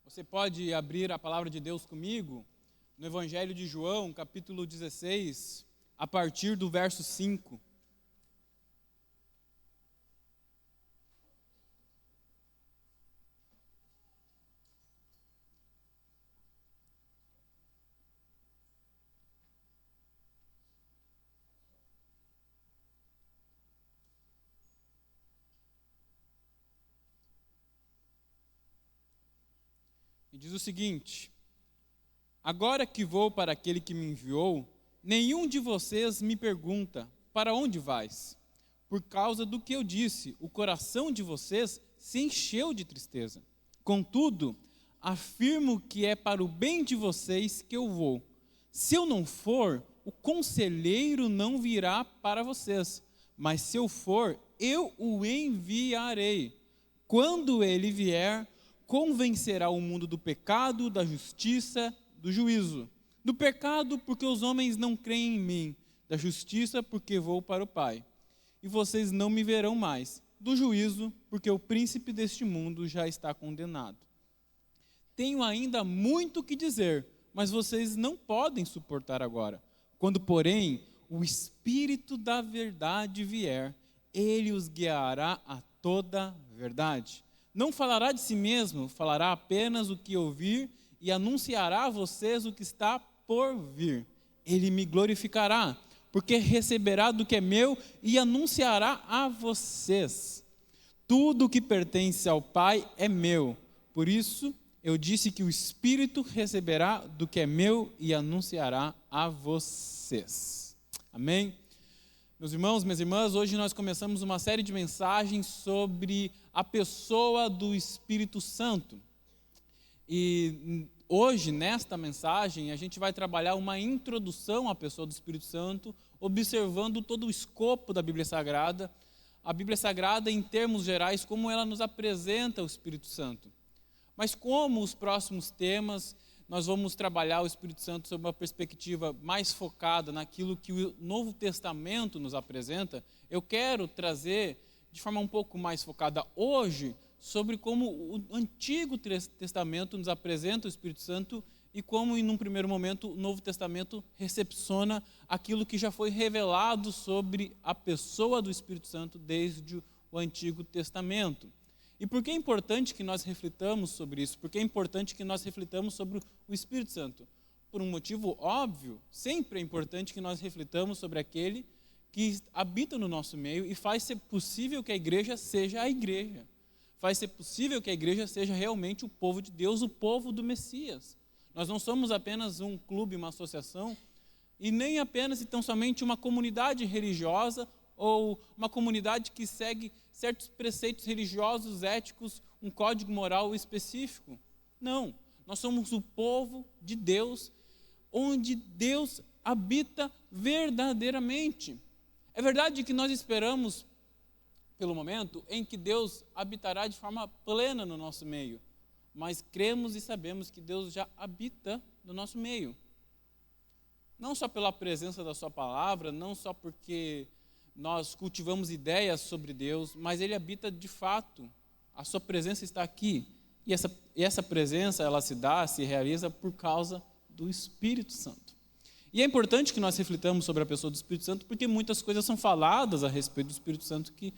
Você pode abrir a palavra de Deus comigo no Evangelho de João, capítulo 16, a partir do verso 5. E diz o seguinte: agora que vou para aquele que me enviou, nenhum de vocês me pergunta, para onde vais? Por causa do que eu disse, o coração de vocês se encheu de tristeza. Contudo, afirmo que é para o bem de vocês que eu vou. Se eu não for, o conselheiro não virá para vocês, mas se eu for, eu o enviarei. Quando ele vier, convencerá o mundo do pecado, da justiça, do juízo. Do pecado, porque os homens não creem em mim. Da justiça, porque vou para o Pai. E vocês não me verão mais. Do juízo, porque o príncipe deste mundo já está condenado. Tenho ainda muito o que dizer, mas vocês não podem suportar agora. Quando, porém, o Espírito da verdade vier, ele os guiará a toda a verdade. Não falará de si mesmo, falará apenas o que ouvir e anunciará a vocês o que está por vir. Ele me glorificará, porque receberá do que é meu e anunciará a vocês. Tudo o que pertence ao Pai é meu. Por isso, eu disse que o Espírito receberá do que é meu e anunciará a vocês. Amém? Meus irmãos, minhas irmãs, hoje nós começamos uma série de mensagens sobre a pessoa do Espírito Santo. E hoje, nesta mensagem, a gente vai trabalhar uma introdução à pessoa do Espírito Santo, observando todo o escopo da Bíblia Sagrada. A Bíblia Sagrada, em termos gerais, como ela nos apresenta o Espírito Santo. Mas como os próximos temas, nós vamos trabalhar o Espírito Santo sob uma perspectiva mais focada naquilo que o Novo Testamento nos apresenta, eu quero trazer de forma um pouco mais focada hoje sobre como o Antigo Testamento nos apresenta o Espírito Santo e como, em um primeiro momento, o Novo Testamento recepciona aquilo que já foi revelado sobre a pessoa do Espírito Santo desde o Antigo Testamento. E por que é importante que nós reflitamos sobre isso? Por que é importante que nós reflitamos sobre o Espírito Santo? Por um motivo óbvio, sempre é importante que nós reflitamos sobre aquele que habita no nosso meio e faz ser possível que a igreja seja a igreja. Faz ser possível que a igreja seja realmente o povo de Deus, o povo do Messias. Nós não somos apenas um clube, uma associação, e nem apenas e tão somente uma comunidade religiosa ou uma comunidade que segue certos preceitos religiosos, éticos, um código moral específico. Não, nós somos o povo de Deus, onde Deus habita verdadeiramente. É verdade que nós esperamos pelo momento em que Deus habitará de forma plena no nosso meio, mas cremos e sabemos que Deus já habita no nosso meio. Não só pela presença da sua palavra, não só porque nós cultivamos ideias sobre Deus, mas Ele habita de fato. A sua presença está aqui. E essa presença, ela se realiza por causa do Espírito Santo. E é importante que nós reflitamos sobre a pessoa do Espírito Santo, porque muitas coisas são faladas a respeito do Espírito Santo que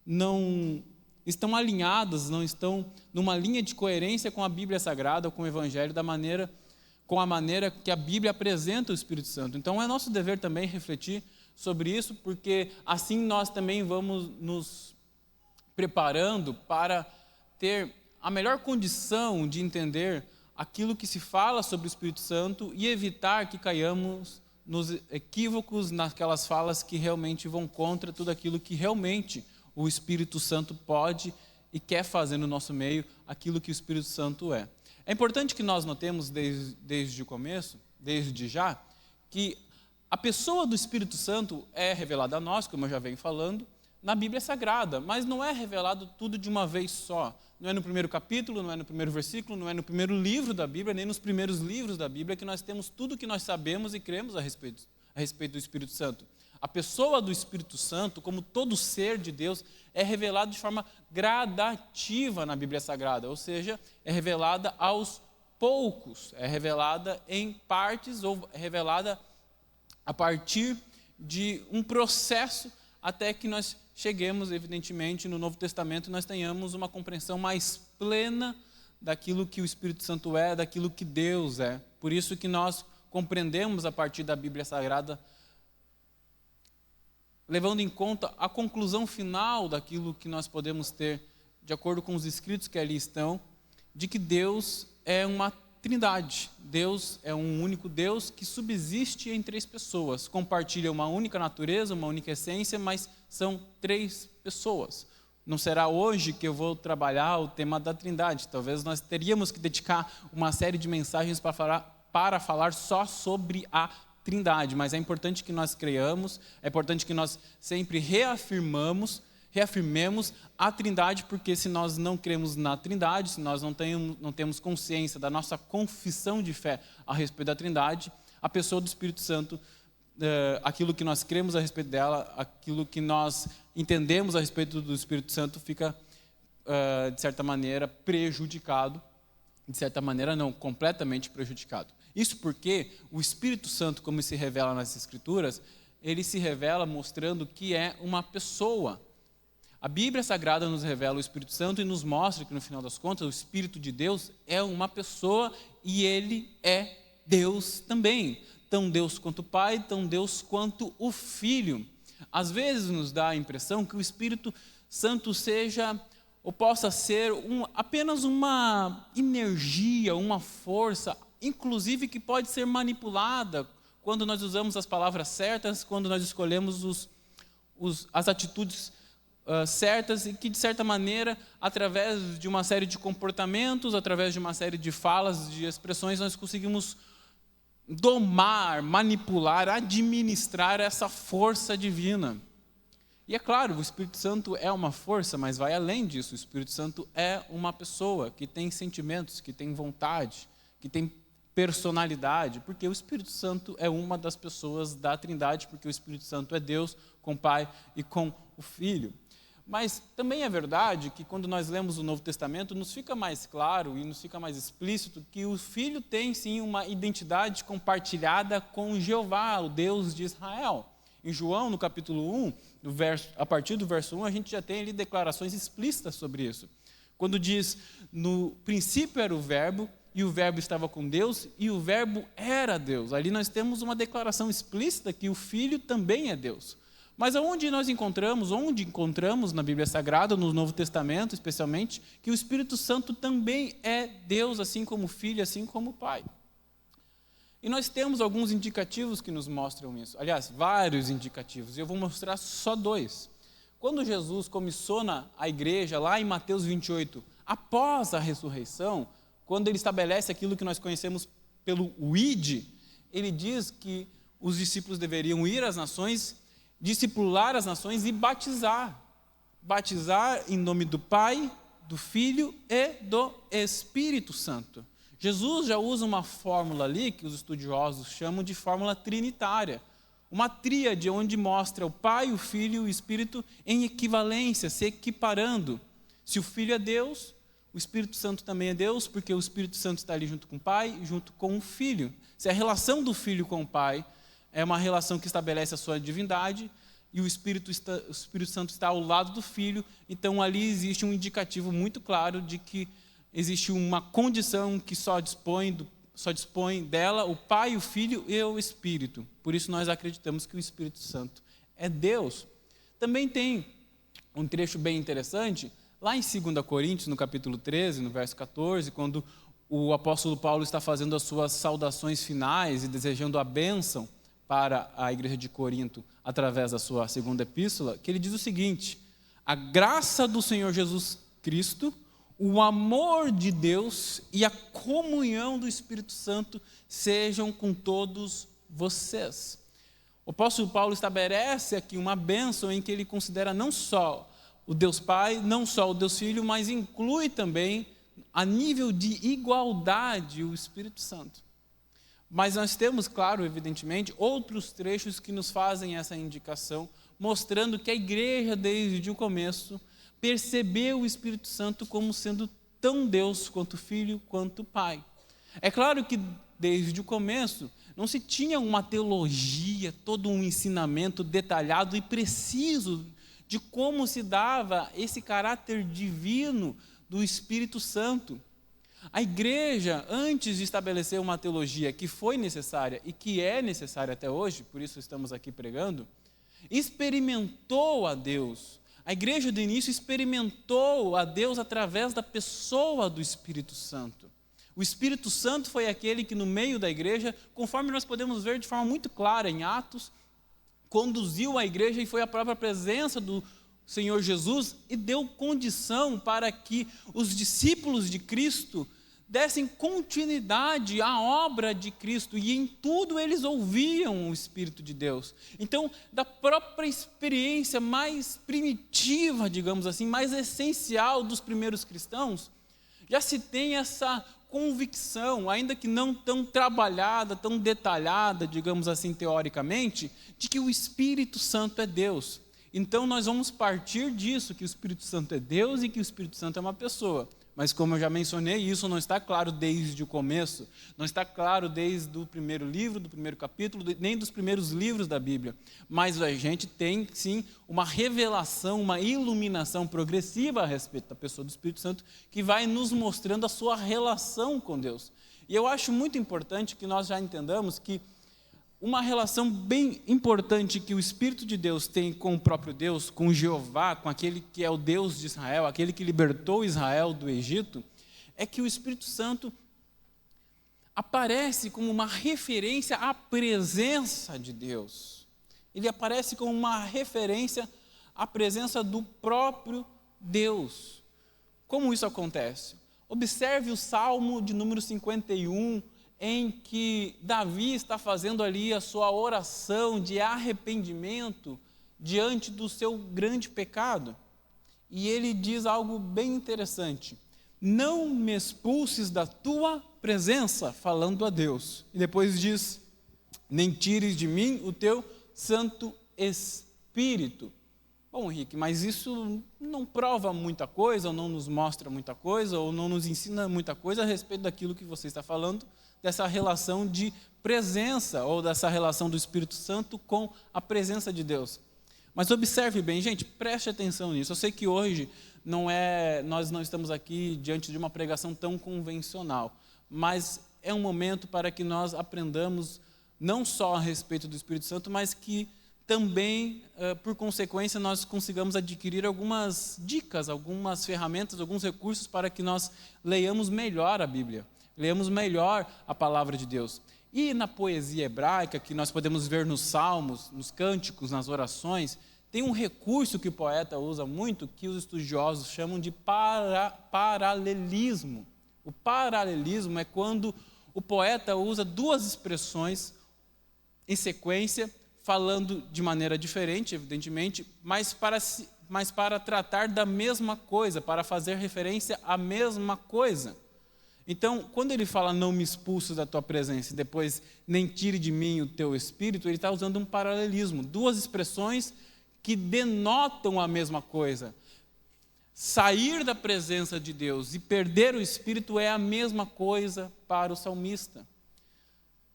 não estão alinhadas, não estão numa linha de coerência com a Bíblia Sagrada, ou com o Evangelho, com a maneira que a Bíblia apresenta o Espírito Santo. Então é nosso dever também refletir sobre isso, porque assim nós também vamos nos preparando para ter a melhor condição de entender aquilo que se fala sobre o Espírito Santo e evitar que caiamos nos equívocos, naquelas falas que realmente vão contra tudo aquilo que realmente o Espírito Santo pode e quer fazer no nosso meio, aquilo que o Espírito Santo é. É importante que nós notemos desde o começo, desde já, que a pessoa do Espírito Santo é revelada a nós, como eu já venho falando, na Bíblia Sagrada, mas não é revelado tudo de uma vez só. Não é no primeiro capítulo, não é no primeiro versículo, não é no primeiro livro da Bíblia, nem nos primeiros livros da Bíblia que nós temos tudo o que nós sabemos e cremos a respeito do Espírito Santo. A pessoa do Espírito Santo, como todo ser de Deus, é revelada de forma gradativa na Bíblia Sagrada, ou seja, é revelada aos poucos, é revelada em partes ou é revelada a partir de um processo até que nós cheguemos, evidentemente, no Novo Testamento, nós tenhamos uma compreensão mais plena daquilo que o Espírito Santo é, daquilo que Deus é. Por isso que nós compreendemos a partir da Bíblia Sagrada, levando em conta a conclusão final daquilo que nós podemos ter, de acordo com os escritos que ali estão, de que Deus é uma Trindade. Deus é um único Deus que subsiste em três pessoas, compartilha uma única natureza, uma única essência, mas são três pessoas. Não será hoje que eu vou trabalhar o tema da Trindade, talvez nós teríamos que dedicar uma série de mensagens para falar só sobre a Trindade, mas é importante que nós creiamos, é importante que nós sempre reafirmemos a Trindade, porque se nós não cremos na Trindade, se nós não temos consciência da nossa confissão de fé a respeito da Trindade, a pessoa do Espírito Santo, aquilo que nós cremos a respeito dela, aquilo que nós entendemos a respeito do Espírito Santo fica, de certa maneira, prejudicado, de certa maneira não, completamente prejudicado. Isso porque o Espírito Santo, como se revela nas Escrituras, ele se revela mostrando que é uma pessoa. A Bíblia Sagrada nos revela o Espírito Santo e nos mostra que, no final das contas, o Espírito de Deus é uma pessoa e ele é Deus também. Tão Deus quanto o Pai, tão Deus quanto o Filho. Às vezes nos dá a impressão que o Espírito Santo seja, ou possa ser, apenas uma energia, uma força, inclusive que pode ser manipulada quando nós usamos as palavras certas, quando nós escolhemos as atitudes certas e que, de certa maneira, através de uma série de comportamentos, através de uma série de falas, de expressões, nós conseguimos domar, manipular, administrar essa força divina. E é claro, o Espírito Santo é uma força, mas vai além disso. O Espírito Santo é uma pessoa que tem sentimentos, que tem vontade, que tem personalidade, porque o Espírito Santo é uma das pessoas da Trindade, porque o Espírito Santo é Deus com o Pai e com o Filho. Mas também é verdade que quando nós lemos o Novo Testamento, nos fica mais claro e nos fica mais explícito que o Filho tem sim uma identidade compartilhada com Jeová, o Deus de Israel. Em João, no capítulo 1, a partir do verso 1, a gente já tem ali declarações explícitas sobre isso. Quando diz, no princípio era o Verbo, e o Verbo estava com Deus, e o Verbo era Deus. Ali nós temos uma declaração explícita que o Filho também é Deus. Mas onde encontramos na Bíblia Sagrada, no Novo Testamento especialmente, que o Espírito Santo também é Deus, assim como o Filho, assim como o Pai. E nós temos alguns indicativos que nos mostram isso. Aliás, vários indicativos, e eu vou mostrar só dois. Quando Jesus começou a igreja, lá em Mateus 28, após a ressurreição, quando ele estabelece aquilo que nós conhecemos pelo ID, ele diz que os discípulos deveriam ir às nações, discipular as nações e batizar. Batizar em nome do Pai, do Filho e do Espírito Santo. Jesus já usa uma fórmula ali, que os estudiosos chamam de fórmula trinitária. Uma tríade onde mostra o Pai, o Filho e o Espírito em equivalência, se equiparando. Se o Filho é Deus, o Espírito Santo também é Deus, porque o Espírito Santo está ali junto com o Pai e junto com o Filho. Se a relação do Filho com o Pai é uma relação que estabelece a sua divindade, e o Espírito Santo está ao lado do Filho, então ali existe um indicativo muito claro de que existe uma condição que só dispõe dela o Pai, o Filho e o Espírito. Por isso nós acreditamos que o Espírito Santo é Deus. Também tem um trecho bem interessante, lá em 2 Coríntios, no capítulo 13, no verso 14, quando o apóstolo Paulo está fazendo as suas saudações finais e desejando a bênção para a igreja de Corinto, através da sua segunda epístola, que ele diz o seguinte: a graça do Senhor Jesus Cristo, o amor de Deus e a comunhão do Espírito Santo sejam com todos vocês. O apóstolo Paulo estabelece aqui uma bênção em que ele considera não só o Deus Pai, não só o Deus Filho, mas inclui também, a nível de igualdade, o Espírito Santo. Mas nós temos, claro, evidentemente, outros trechos que nos fazem essa indicação, mostrando que a igreja, desde o começo, percebeu o Espírito Santo como sendo tão Deus quanto Filho, quanto Pai. É claro que, desde o começo, não se tinha uma teologia, todo um ensinamento detalhado e preciso de como se dava esse caráter divino do Espírito Santo. A igreja, antes de estabelecer uma teologia que foi necessária e que é necessária até hoje, por isso estamos aqui pregando, experimentou a Deus. A igreja do início experimentou a Deus através da pessoa do Espírito Santo. O Espírito Santo foi aquele que no meio da igreja, conforme nós podemos ver de forma muito clara em Atos, conduziu a igreja e foi a própria presença do Senhor Jesus e deu condição para que os discípulos de Cristo dessem continuidade à obra de Cristo, e em tudo eles ouviam o Espírito de Deus. Então, da própria experiência mais primitiva, digamos assim, mais essencial dos primeiros cristãos, já se tem essa convicção, ainda que não tão trabalhada, tão detalhada, digamos assim, teoricamente, de que o Espírito Santo é Deus. Então, nós vamos partir disso, que o Espírito Santo é Deus e que o Espírito Santo é uma pessoa. Mas, como eu já mencionei, isso não está claro desde o começo, não está claro desde o primeiro livro, do primeiro capítulo, nem dos primeiros livros da Bíblia. Mas a gente tem, sim, uma revelação, uma iluminação progressiva a respeito da pessoa do Espírito Santo, que vai nos mostrando a sua relação com Deus. E eu acho muito importante que nós já entendamos que uma relação bem importante que o Espírito de Deus tem com o próprio Deus, com Jeová, com aquele que é o Deus de Israel, aquele que libertou Israel do Egito, é que o Espírito Santo aparece como uma referência à presença de Deus. Ele aparece como uma referência à presença do próprio Deus. Como isso acontece? Observe o Salmo de número 51, em que Davi está fazendo ali a sua oração de arrependimento diante do seu grande pecado. E ele diz algo bem interessante: não me expulses da tua presença, falando a Deus. E depois diz: nem tires de mim o teu Santo Espírito. Bom, Henrique, mas isso não prova muita coisa, ou não nos mostra muita coisa, ou não nos ensina muita coisa a respeito daquilo que você está falando, dessa relação de presença, ou dessa relação do Espírito Santo com a presença de Deus. Mas observe bem, gente, preste atenção nisso. Eu sei que hoje nós não estamos aqui diante de uma pregação tão convencional, mas é um momento para que nós aprendamos não só a respeito do Espírito Santo, mas que também, por consequência, nós consigamos adquirir algumas dicas, algumas ferramentas, alguns recursos para que nós leiamos melhor a Bíblia, leiamos melhor a palavra de Deus. E na poesia hebraica, que nós podemos ver nos salmos, nos cânticos, nas orações, tem um recurso que o poeta usa muito, que os estudiosos chamam de paralelismo. O paralelismo é quando o poeta usa duas expressões em sequência, falando de maneira diferente, evidentemente, mas para tratar da mesma coisa, para fazer referência à mesma coisa. Então, quando ele fala não me expulso da tua presença e depois nem tire de mim o teu espírito, ele está usando um paralelismo, duas expressões que denotam a mesma coisa. Sair da presença de Deus e perder o espírito é a mesma coisa para o salmista.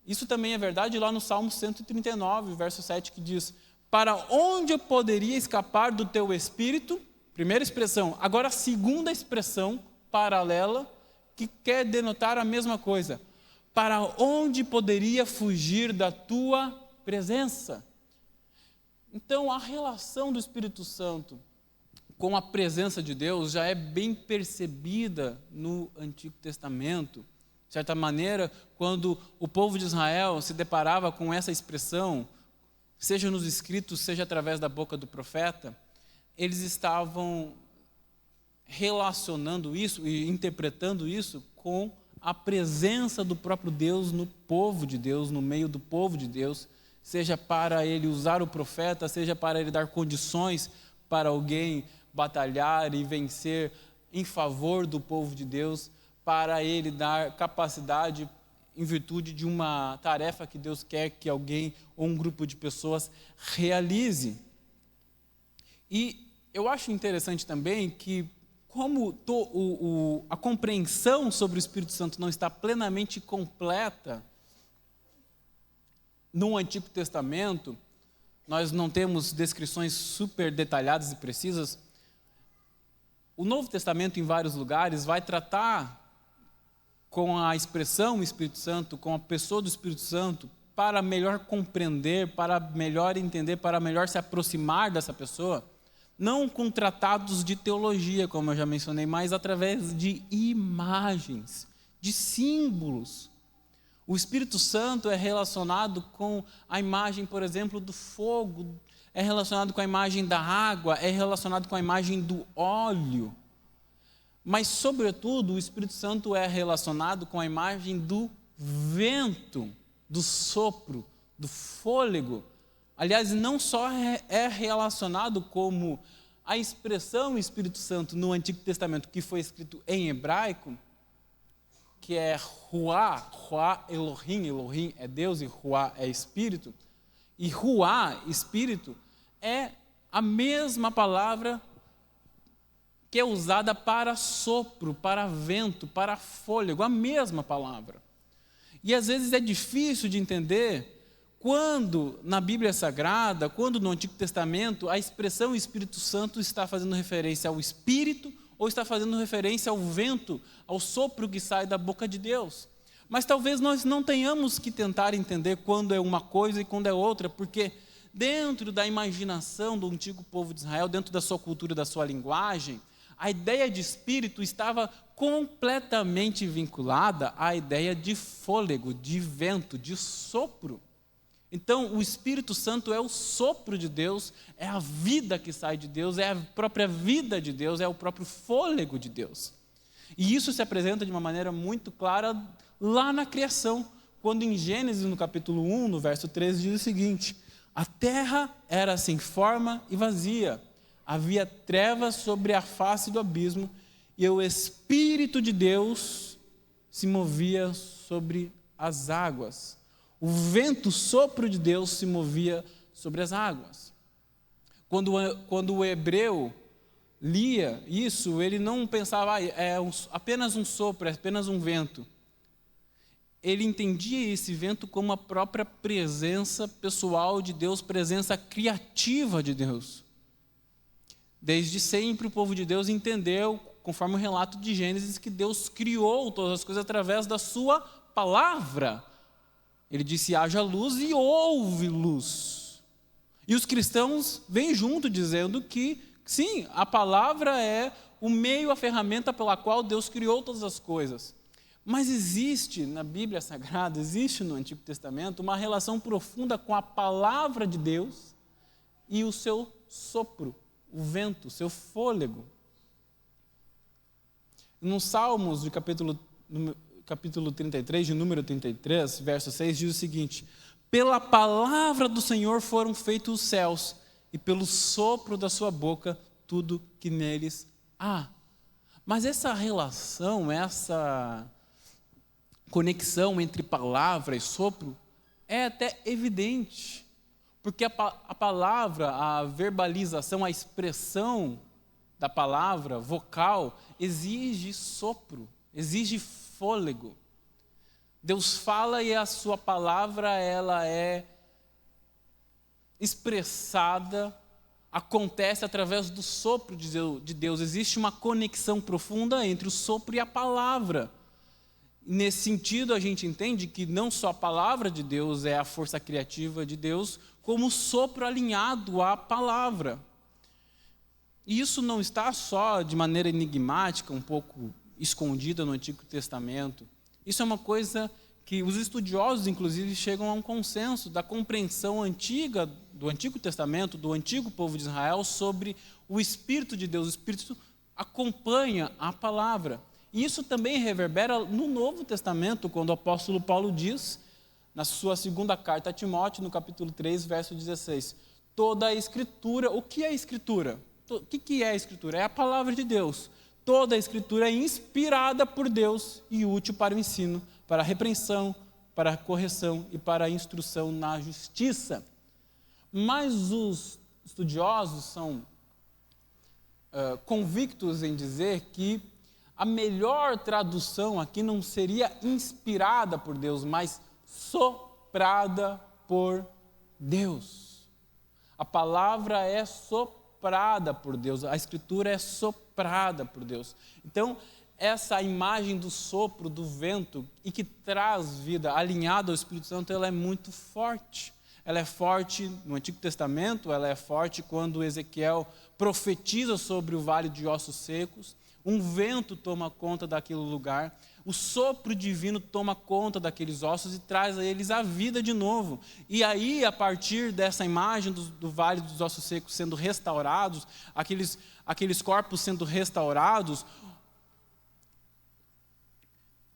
Isso também é verdade lá no Salmo 139, verso 7, que diz: para onde eu poderia escapar do teu espírito? Primeira expressão. Agora a segunda expressão paralela, que quer denotar a mesma coisa: para onde poderia fugir da tua presença? Então, a relação do Espírito Santo com a presença de Deus já é bem percebida no Antigo Testamento. De certa maneira, quando o povo de Israel se deparava com essa expressão, seja nos escritos, seja através da boca do profeta, eles estavam relacionando isso e interpretando isso com a presença do próprio Deus no povo de Deus, no meio do povo de Deus, seja para ele usar o profeta, seja para ele dar condições para alguém batalhar e vencer em favor do povo de Deus, para ele dar capacidade em virtude de uma tarefa que Deus quer que alguém ou um grupo de pessoas realize. E eu acho interessante também que, como a compreensão sobre o Espírito Santo não está plenamente completa no Antigo Testamento, nós não temos descrições super detalhadas e precisas. O Novo Testamento, em vários lugares, vai tratar com a expressão Espírito Santo, com a pessoa do Espírito Santo, para melhor compreender, para melhor entender, para melhor se aproximar dessa pessoa, não com tratados de teologia, como eu já mencionei, mas através de imagens, de símbolos. O Espírito Santo é relacionado com a imagem, por exemplo, do fogo, é relacionado com a imagem da água, é relacionado com a imagem do óleo. Mas, sobretudo, o Espírito Santo é relacionado com a imagem do vento, do sopro, do fôlego. Aliás, não só é relacionado como a expressão Espírito Santo no Antigo Testamento, que foi escrito em hebraico, que é Ruá Elohim, Elohim é Deus e Ruá é Espírito. E Ruá, Espírito, é a mesma palavra que é usada para sopro, para vento, para fôlego, a mesma palavra. E às vezes é difícil de entender quando na Bíblia Sagrada, quando no Antigo Testamento, a expressão Espírito Santo está fazendo referência ao Espírito ou está fazendo referência ao vento, ao sopro que sai da boca de Deus. Mas talvez nós não tenhamos que tentar entender quando é uma coisa e quando é outra, porque dentro da imaginação do antigo povo de Israel, dentro da sua cultura, da sua linguagem, a ideia de espírito estava completamente vinculada à ideia de fôlego, de vento, de sopro. Então, o Espírito Santo é o sopro de Deus, é a vida que sai de Deus, é a própria vida de Deus, é o próprio fôlego de Deus. E isso se apresenta de uma maneira muito clara lá na criação, quando em Gênesis, no capítulo 1, no verso 13, diz o seguinte: a terra era sem forma e vazia, havia trevas sobre a face do abismo, e o Espírito de Deus se movia sobre as águas. O vento, o sopro de Deus se movia sobre as águas. Quando o hebreu lia isso, ele não pensava, apenas um sopro, é apenas um vento. Ele entendia esse vento como a própria presença pessoal de Deus, presença criativa de Deus. Desde sempre o povo de Deus entendeu, conforme o relato de Gênesis, que Deus criou todas as coisas através da sua palavra. Ele disse: haja luz e houve luz. E os cristãos vêm junto dizendo que, sim, a palavra é o meio, a ferramenta pela qual Deus criou todas as coisas. Mas existe na Bíblia Sagrada, existe no Antigo Testamento, uma relação profunda com a palavra de Deus e o seu sopro, o vento, o seu fôlego. No Salmos, do capítulo 33, de número 33, verso 6, diz o seguinte: pela palavra do Senhor foram feitos os céus, e pelo sopro da sua boca tudo que neles há. Mas essa relação, essa conexão entre palavra e sopro é até evidente, porque a palavra, a verbalização, a expressão da palavra vocal exige sopro, exige fôlego. Deus fala e a sua palavra, ela é expressada, acontece através do sopro de Deus. Existe uma conexão profunda entre o sopro e a palavra. Nesse sentido, a gente entende que não só a palavra de Deus é a força criativa de Deus, como o sopro alinhado à palavra. E isso não está só de maneira enigmática, um pouco escondida no Antigo Testamento. Isso é uma coisa que os estudiosos, inclusive, chegam a um consenso da compreensão antiga do Antigo Testamento, do antigo povo de Israel, sobre o Espírito de Deus. O Espírito acompanha a palavra. E isso também reverbera no Novo Testamento, quando o apóstolo Paulo diz, na sua segunda carta a Timóteo, no capítulo 3, verso 16, toda a Escritura, o que é a Escritura? O que é a Escritura? É a palavra de Deus. Toda a Escritura é inspirada por Deus e útil para o ensino, para a repreensão, para a correção e para a instrução na justiça. Mas os estudiosos são convictos em dizer que a melhor tradução aqui não seria inspirada por Deus, mas soprada por Deus. A palavra é soprada por Deus, a Escritura é soprada por Deus. Então, essa imagem do sopro, do vento, e que traz vida, alinhada ao Espírito Santo, ela é muito forte. Ela é forte no Antigo Testamento, ela é forte quando Ezequiel profetiza sobre o vale de ossos secos. Um vento toma conta daquele lugar, o sopro divino toma conta daqueles ossos e traz a eles a vida de novo. E aí, a partir dessa imagem do vale dos ossos secos sendo restaurados, aqueles corpos sendo restaurados,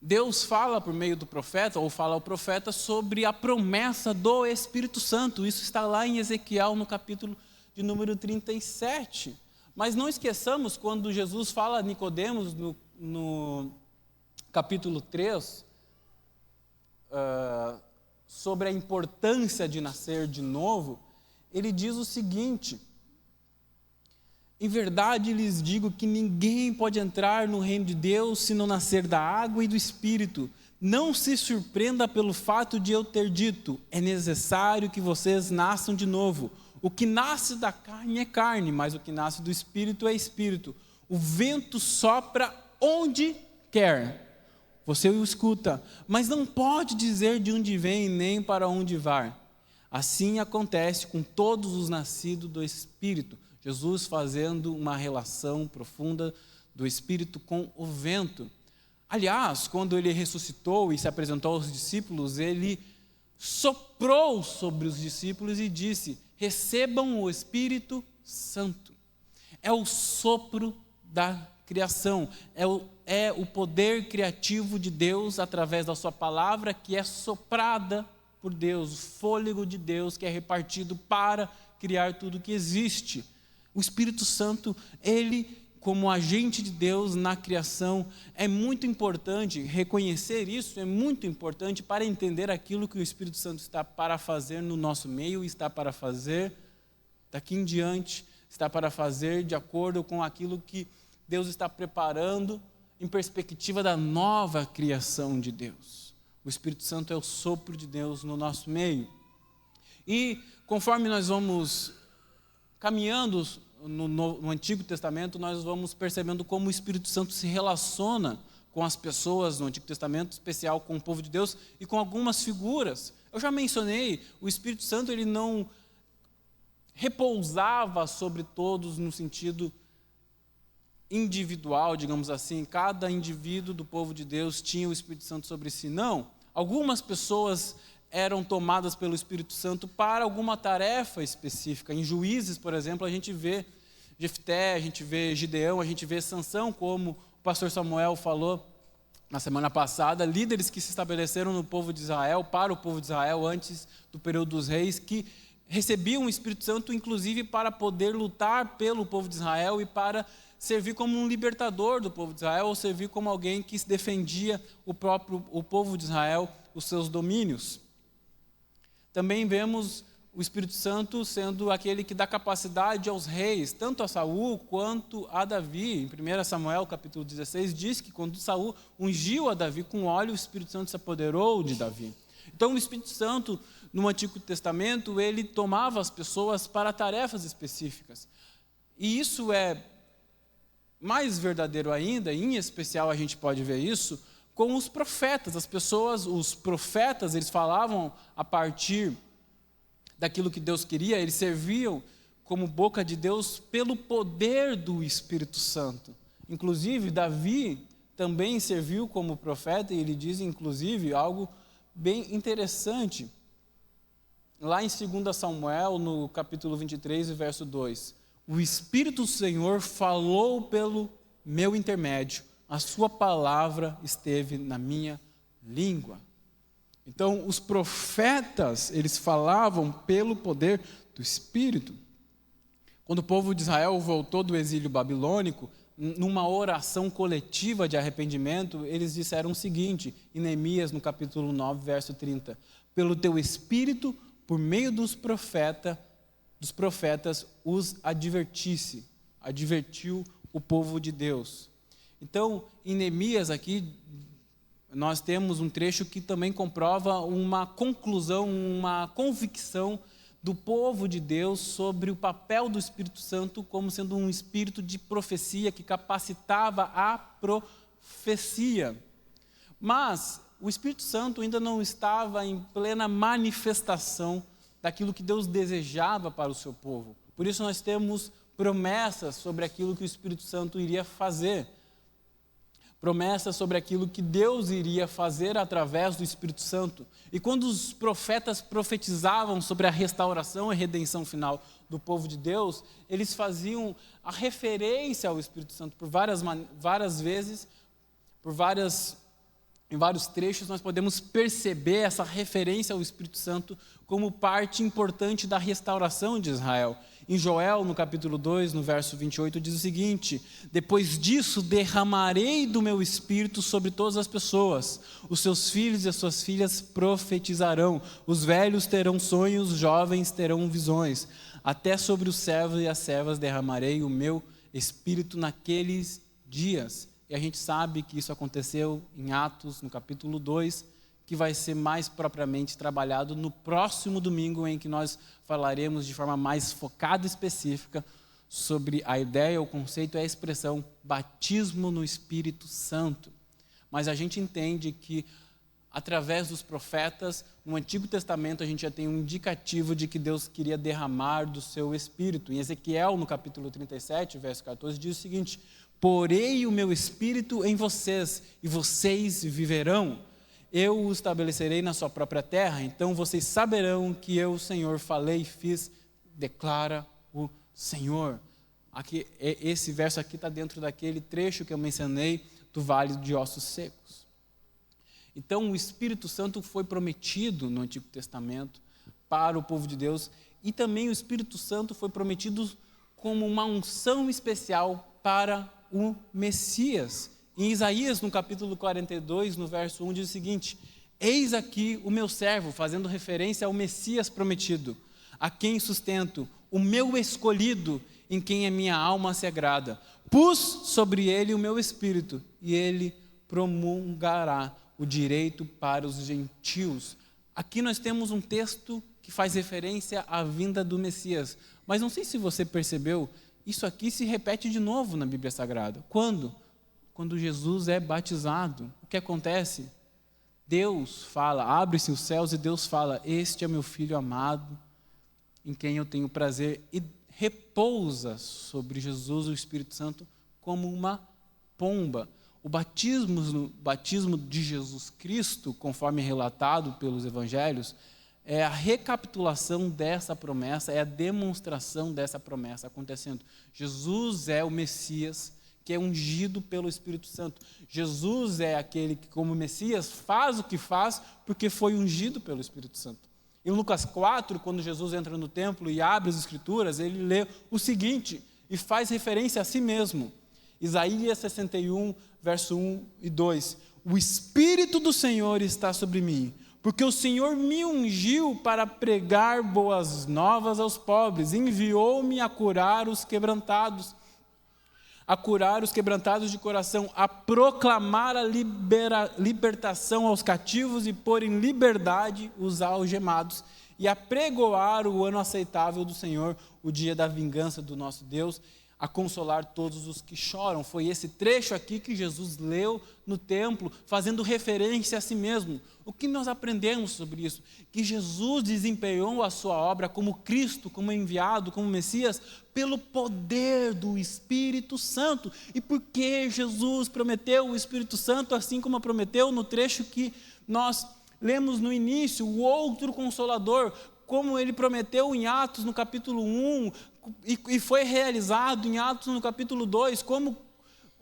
Deus fala por meio do profeta, ou fala ao profeta, sobre a promessa do Espírito Santo. Isso está lá em Ezequiel, no capítulo de número 37. Mas não esqueçamos quando Jesus fala a Nicodemos, no capítulo 3, sobre a importância de nascer de novo, ele diz o seguinte: em verdade lhes digo que ninguém pode entrar no reino de Deus se não nascer da água e do Espírito. Não se surpreenda pelo fato de eu ter dito, é necessário que vocês nasçam de novo. O que nasce da carne é carne, mas o que nasce do Espírito é Espírito. O vento sopra onde quer, você o escuta, mas não pode dizer de onde vem nem para onde vai. Assim acontece com todos os nascidos do Espírito. Jesus fazendo uma relação profunda do Espírito com o vento. Aliás, quando ele ressuscitou e se apresentou aos discípulos, ele soprou sobre os discípulos e disse: recebam o Espírito Santo. É o sopro da criação, é o poder criativo de Deus através da sua palavra, que é soprada por Deus, o fôlego de Deus que é repartido para criar tudo que existe. O Espírito Santo, ele, como agente de Deus na criação, é muito importante reconhecer isso, é muito importante para entender aquilo que o Espírito Santo está para fazer no nosso meio, está para fazer daqui em diante, está para fazer de acordo com aquilo que Deus está preparando em perspectiva da nova criação de Deus. O Espírito Santo é o sopro de Deus no nosso meio. E conforme nós vamos caminhando no Antigo Testamento, nós vamos percebendo como o Espírito Santo se relaciona com as pessoas no Antigo Testamento, em especial com o povo de Deus e com algumas figuras. Eu já mencionei, o Espírito Santo ele não repousava sobre todos no sentido individual, digamos assim. Cada indivíduo do povo de Deus tinha o Espírito Santo sobre si. Não, algumas pessoas eram tomadas pelo Espírito Santo para alguma tarefa específica. Em Juízes, por exemplo, a gente vê Jefté, a gente vê Gideão, a gente vê Sansão, como o pastor Samuel falou na semana passada, líderes que se estabeleceram no povo de Israel, para o povo de Israel, antes do período dos reis, que recebiam o Espírito Santo, inclusive para poder lutar pelo povo de Israel e para servir como um libertador do povo de Israel, ou servir como alguém que se defendia o povo de Israel, os seus domínios. Também vemos o Espírito Santo sendo aquele que dá capacidade aos reis, tanto a Saul quanto a Davi. Em 1 Samuel, capítulo 16, diz que quando Saul ungiu a Davi com óleo, o Espírito Santo se apoderou de Davi. Então, o Espírito Santo, no Antigo Testamento, ele tomava as pessoas para tarefas específicas. E isso é mais verdadeiro ainda, em especial a gente pode ver isso com os profetas. Os profetas, eles falavam a partir daquilo que Deus queria, eles serviam como boca de Deus pelo poder do Espírito Santo. Inclusive, Davi também serviu como profeta, e ele diz, inclusive, algo bem interessante. Lá em 2 Samuel, no capítulo 23, verso 2, o Espírito do Senhor falou pelo meu intermédio, a sua palavra esteve na minha língua. Então, os profetas, eles falavam pelo poder do Espírito. Quando o povo de Israel voltou do exílio babilônico, numa oração coletiva de arrependimento, eles disseram o seguinte, em Neemias, no capítulo 9, verso 30, pelo teu Espírito, por meio dos profetas, os advertiu o povo de Deus. Então, em Neemias aqui, nós temos um trecho que também comprova uma conclusão, uma convicção do povo de Deus sobre o papel do Espírito Santo como sendo um espírito de profecia que capacitava a profecia. Mas o Espírito Santo ainda não estava em plena manifestação daquilo que Deus desejava para o seu povo. Por isso nós temos promessas sobre aquilo que o Espírito Santo iria fazer. Promessas sobre aquilo que Deus iria fazer através do Espírito Santo. E quando os profetas profetizavam sobre a restauração e redenção final do povo de Deus, eles faziam a referência ao Espírito Santo por várias vezes, em vários trechos nós podemos perceber essa referência ao Espírito Santo como parte importante da restauração de Israel. Em Joel, no capítulo 2, no verso 28, diz o seguinte: depois disso derramarei do meu Espírito sobre todas as pessoas, os seus filhos e as suas filhas profetizarão, os velhos terão sonhos, os jovens terão visões, até sobre os servos e as servas derramarei o meu Espírito naqueles dias. E a gente sabe que isso aconteceu em Atos, no capítulo 2, que vai ser mais propriamente trabalhado no próximo domingo, em que nós falaremos de forma mais focada e específica sobre a ideia, o conceito e a expressão batismo no Espírito Santo. Mas a gente entende que, através dos profetas, no Antigo Testamento a gente já tem um indicativo de que Deus queria derramar do seu Espírito. Em Ezequiel, no capítulo 37, verso 14, diz o seguinte: porei o meu Espírito em vocês, e vocês viverão. Eu o estabelecerei na sua própria terra, então vocês saberão que eu, o Senhor, falei e fiz, declara o Senhor. Aqui, esse verso aqui está dentro daquele trecho que eu mencionei, do Vale de Ossos Secos. Então, o Espírito Santo foi prometido no Antigo Testamento para o povo de Deus, e também o Espírito Santo foi prometido como uma unção especial para o Messias. Em Isaías, no capítulo 42, no verso 1, diz o seguinte: eis aqui o meu servo, fazendo referência ao Messias prometido, a quem sustento, o meu escolhido, em quem a minha alma se agrada. Pus sobre ele o meu espírito, e ele promulgará o direito para os gentios. Aqui nós temos um texto que faz referência à vinda do Messias. Mas não sei se você percebeu, isso aqui se repete de novo na Bíblia Sagrada. Quando? Quando Jesus é batizado. O que acontece? Deus fala, abre-se os céus e Deus fala: este é meu Filho amado, em quem eu tenho prazer, e repousa sobre Jesus o Espírito Santo como uma pomba. O batismo de Jesus Cristo, conforme relatado pelos evangelhos, é a recapitulação dessa promessa, é a demonstração dessa promessa acontecendo. Jesus é o Messias, que é ungido pelo Espírito Santo. Jesus é aquele que, como Messias, faz o que faz porque foi ungido pelo Espírito Santo. Em Lucas 4, quando Jesus entra no templo e abre as Escrituras, ele lê o seguinte, e faz referência a si mesmo. Isaías 61, verso 1 e 2. O Espírito do Senhor está sobre mim, porque o Senhor me ungiu para pregar boas novas aos pobres, enviou-me a curar os quebrantados de coração, a proclamar a libertação aos cativos e pôr em liberdade os algemados, e a pregoar o ano aceitável do Senhor, o dia da vingança do nosso Deus, a consolar todos os que choram. Foi esse trecho aqui que Jesus leu no templo, fazendo referência a si mesmo. O que nós aprendemos sobre isso? Que Jesus desempenhou a sua obra como Cristo, como enviado, como Messias, pelo poder do Espírito Santo. E porque Jesus prometeu o Espírito Santo, assim como prometeu no trecho que nós lemos no início, o outro Consolador, como ele prometeu em Atos no capítulo 1, e foi realizado em Atos no capítulo 2, como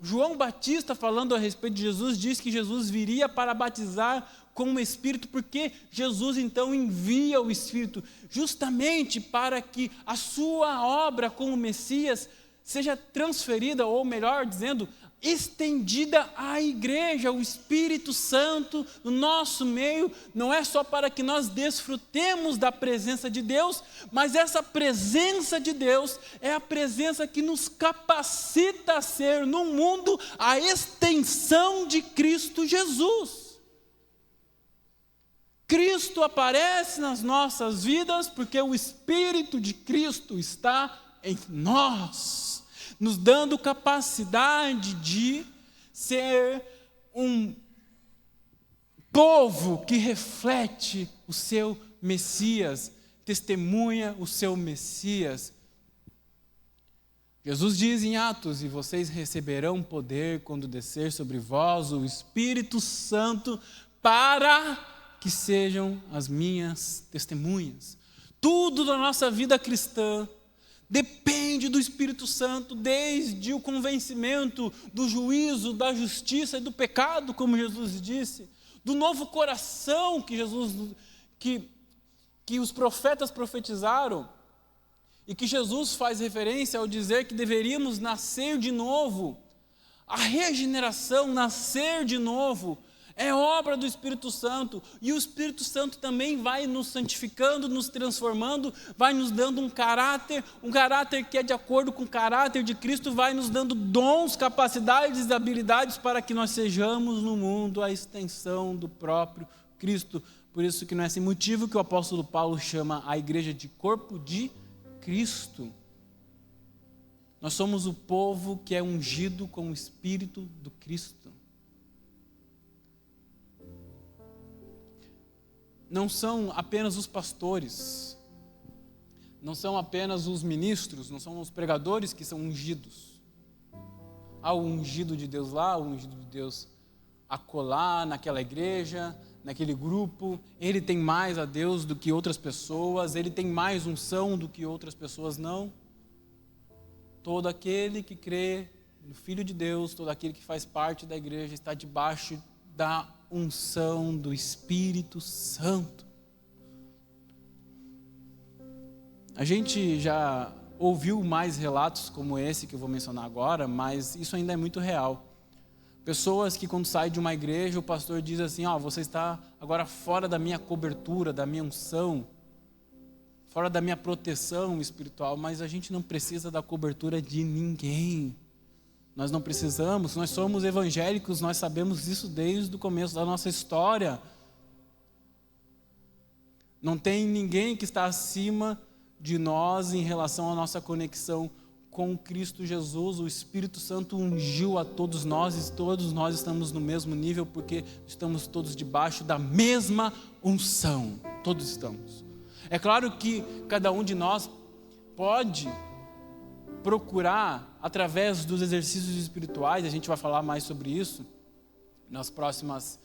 João Batista, falando a respeito de Jesus, diz que Jesus viria para batizar com o Espírito, porque Jesus então envia o Espírito, justamente para que a sua obra como Messias seja transferida, ou melhor dizendo, estendida à igreja. O Espírito Santo no nosso meio não é só para que nós desfrutemos da presença de Deus, mas essa presença de Deus é a presença que nos capacita a ser no mundo a extensão de Cristo Jesus. Cristo aparece nas nossas vidas porque o Espírito de Cristo está em nós, nos dando capacidade de ser um povo que reflete o seu Messias, testemunha o seu Messias. Jesus diz em Atos: e vocês receberão poder quando descer sobre vós o Espírito Santo, para que sejam as minhas testemunhas. Tudo da nossa vida cristã depende do Espírito Santo, desde o convencimento do juízo, da justiça e do pecado, como Jesus disse, do novo coração que os profetas profetizaram, e que Jesus faz referência ao dizer que deveríamos nascer de novo. A regeneração, nascer de novo, é obra do Espírito Santo, e o Espírito Santo também vai nos santificando, nos transformando, vai nos dando um caráter que é de acordo com o caráter de Cristo, vai nos dando dons, capacidades e habilidades para que nós sejamos no mundo a extensão do próprio Cristo. Por isso que não é sem motivo que o apóstolo Paulo chama a igreja de corpo de Cristo. Nós somos o povo que é ungido com o Espírito do Cristo. Não são apenas os pastores, não são apenas os ministros, não são os pregadores que são ungidos. Há o ungido de Deus lá, o ungido de Deus acolá, naquela igreja, naquele grupo. Ele tem mais a Deus do que outras pessoas, ele tem mais unção do que outras pessoas não. Todo aquele que crê no Filho de Deus, todo aquele que faz parte da igreja está debaixo da unção do Espírito Santo. A gente já ouviu mais relatos como esse que eu vou mencionar agora, mas isso ainda é muito real. Pessoas que quando saem de uma igreja, o pastor diz assim: você está agora fora da minha cobertura, da minha unção, fora da minha proteção espiritual. Mas a gente não precisa da cobertura de ninguém. Nós não precisamos, nós somos evangélicos, nós sabemos isso desde o começo da nossa história. Não tem ninguém que está acima de nós em relação à nossa conexão com Cristo Jesus. O Espírito Santo ungiu a todos nós, e todos nós estamos no mesmo nível, porque estamos todos debaixo da mesma unção. Todos estamos. É claro que cada um de nós pode procurar, através dos exercícios espirituais, a gente vai falar mais sobre isso nas próximas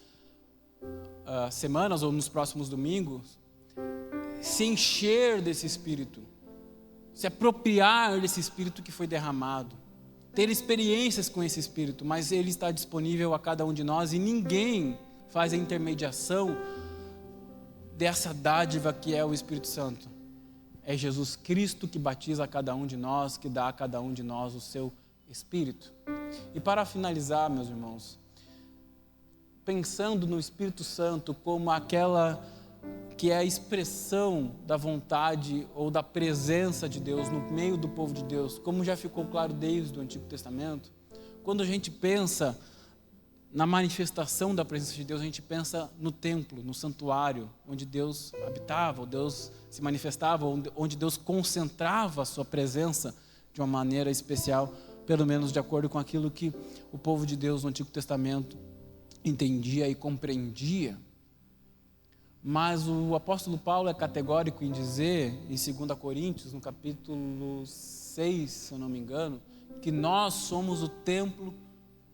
semanas ou nos próximos domingos, se encher desse Espírito, se apropriar desse Espírito que foi derramado, ter experiências com esse Espírito, mas ele está disponível a cada um de nós, e ninguém faz a intermediação dessa dádiva que é o Espírito Santo. É Jesus Cristo que batiza a cada um de nós, que dá a cada um de nós o seu Espírito. E para finalizar, meus irmãos, pensando no Espírito Santo como aquela que é a expressão da vontade ou da presença de Deus no meio do povo de Deus, como já ficou claro desde o Antigo Testamento, quando a gente pensa na manifestação da presença de Deus, a gente pensa no templo, no santuário, onde Deus habitava, onde Deus se manifestava, onde Deus concentrava a sua presença de uma maneira especial, pelo menos de acordo com aquilo que o povo de Deus no Antigo Testamento entendia e compreendia. Mas o apóstolo Paulo é categórico em dizer, em 2 Coríntios, no capítulo 6, se eu não me engano, que nós somos o templo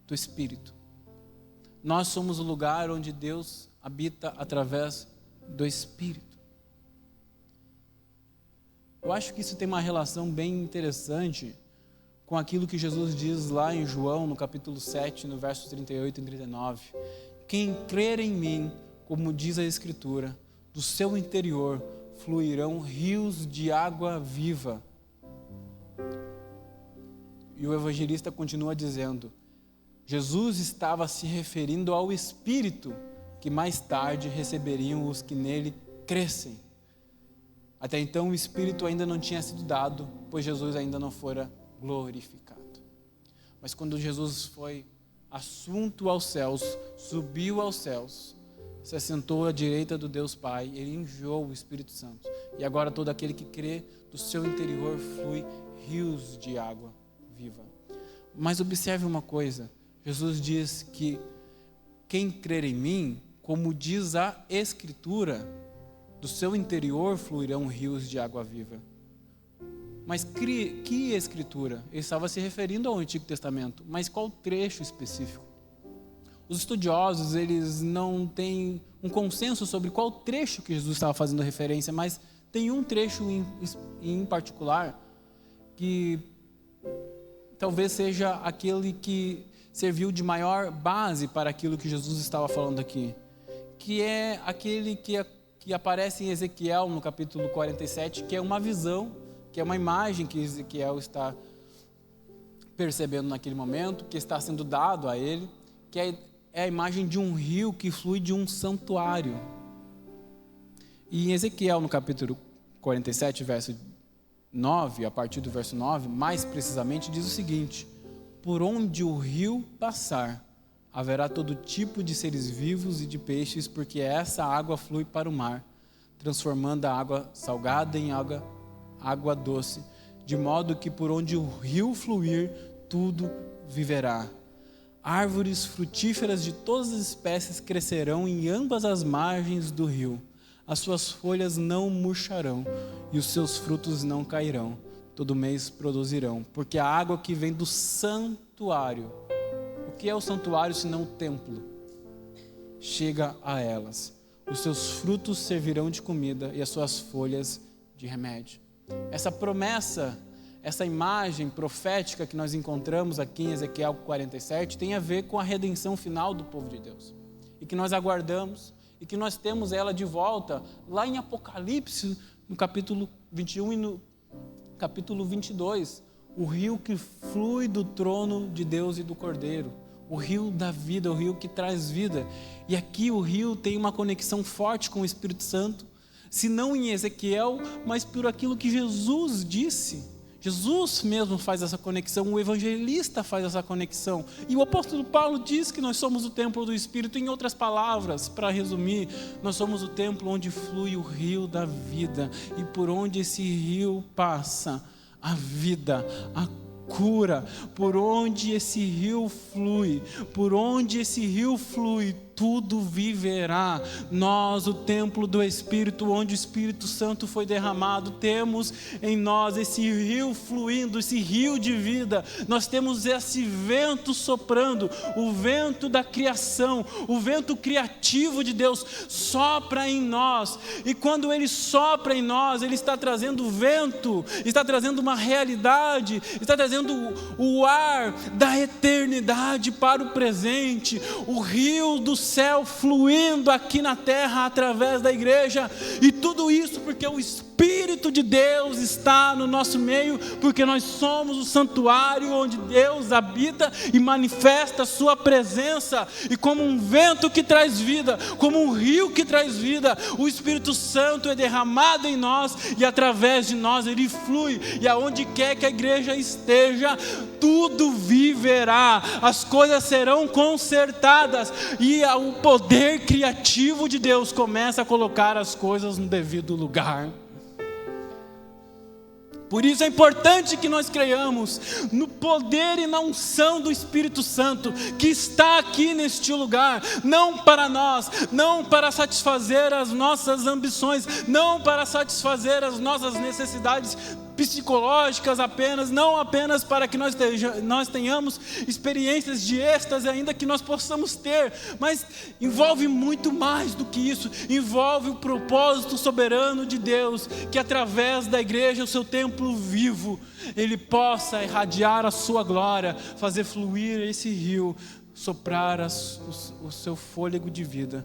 do Espírito. Nós somos o lugar onde Deus habita através do Espírito. Eu acho que isso tem uma relação bem interessante com aquilo que Jesus diz lá em João, no capítulo 7, no versos 38 e 39. Quem crer em mim, como diz a Escritura, do seu interior fluirão rios de água viva. E o evangelista continua dizendo: Jesus estava se referindo ao Espírito que mais tarde receberiam os que nele crescem. Até então o Espírito ainda não tinha sido dado, pois Jesus ainda não fora glorificado. Mas quando Jesus foi assunto aos céus, subiu aos céus, se assentou à direita do Deus Pai, Ele enviou o Espírito Santo. E agora todo aquele que crê, do seu interior flui rios de água viva. Mas observe uma coisa, Jesus diz que quem crer em mim, como diz a Escritura, do seu interior fluirão rios de água viva. Mas que Escritura? Ele estava se referindo ao Antigo Testamento, mas qual trecho específico? Os estudiosos, eles não têm um consenso sobre qual trecho que Jesus estava fazendo referência, mas tem um trecho em particular que talvez seja aquele que serviu de maior base para aquilo que Jesus estava falando aqui, que é aquele que aparece em Ezequiel no capítulo 47, que é uma visão, que é uma imagem que Ezequiel está percebendo naquele momento, que está sendo dado a ele, que é a imagem de um rio que flui de um santuário. E em Ezequiel, no capítulo 47, verso 9, a partir do verso 9, mais precisamente, diz o seguinte: por onde o rio passar, haverá todo tipo de seres vivos e de peixes, porque essa água flui para o mar, transformando a água salgada em água doce, de modo que por onde o rio fluir, tudo viverá. Árvores frutíferas de todas as espécies crescerão em ambas as margens do rio. As suas folhas não murcharão e os seus frutos não cairão. Todo mês produzirão, porque a água que vem do santuário, o que é o santuário senão o templo, chega a elas. Os seus frutos servirão de comida e as suas folhas de remédio. Essa promessa, essa imagem profética que nós encontramos aqui em Ezequiel 47 tem a ver com a redenção final do povo de Deus, e que nós aguardamos, e que nós temos ela de volta lá em Apocalipse, no capítulo 21 e no capítulo 22, o rio que flui do trono de Deus e do Cordeiro, o rio da vida, o rio que traz vida. E aqui o rio tem uma conexão forte com o Espírito Santo, se não em Ezequiel, mas por aquilo que Jesus disse. Jesus mesmo faz essa conexão, o evangelista faz essa conexão. E o apóstolo Paulo diz que nós somos o templo do Espírito. Em outras palavras, para resumir, nós somos o templo onde flui o rio da vida. E por onde esse rio passa, a vida, a cura, por onde esse rio flui, tudo viverá. Nós, o templo do Espírito, onde o Espírito Santo foi derramado, temos em nós esse rio fluindo, esse rio de vida. Nós temos esse vento soprando, o vento da criação, o vento criativo de Deus sopra em nós. E quando Ele sopra em nós, Ele está trazendo vento, está trazendo uma realidade, está trazendo o ar da eternidade para o presente, o rio do céu fluindo aqui na terra através da igreja. E tudo isso porque o Espírito de Deus está no nosso meio, porque nós somos o santuário onde Deus habita e manifesta a sua presença. E como um vento que traz vida, como um rio que traz vida, o Espírito Santo é derramado em nós e através de nós ele flui. E aonde quer que a igreja esteja, tudo viverá, as coisas serão consertadas e o poder criativo de Deus começa a colocar as coisas no devido lugar. Por isso é importante que nós creiamos no poder e na unção do Espírito Santo, que está aqui neste lugar, não para nós, não para satisfazer as nossas ambições, não para satisfazer as nossas necessidades psicológicas apenas, não apenas para que nós tenhamos experiências de êxtase ainda que nós possamos ter, mas envolve muito mais do que isso, envolve o propósito soberano de Deus, que através da igreja, o seu templo vivo, Ele possa irradiar a sua glória, fazer fluir esse rio, soprar o seu fôlego de vida,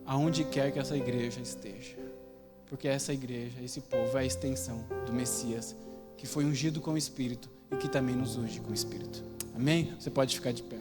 aonde quer que essa igreja esteja. Porque essa igreja, esse povo é a extensão do Messias, que foi ungido com o Espírito e que também nos unge com o Espírito. Amém? Você pode ficar de pé.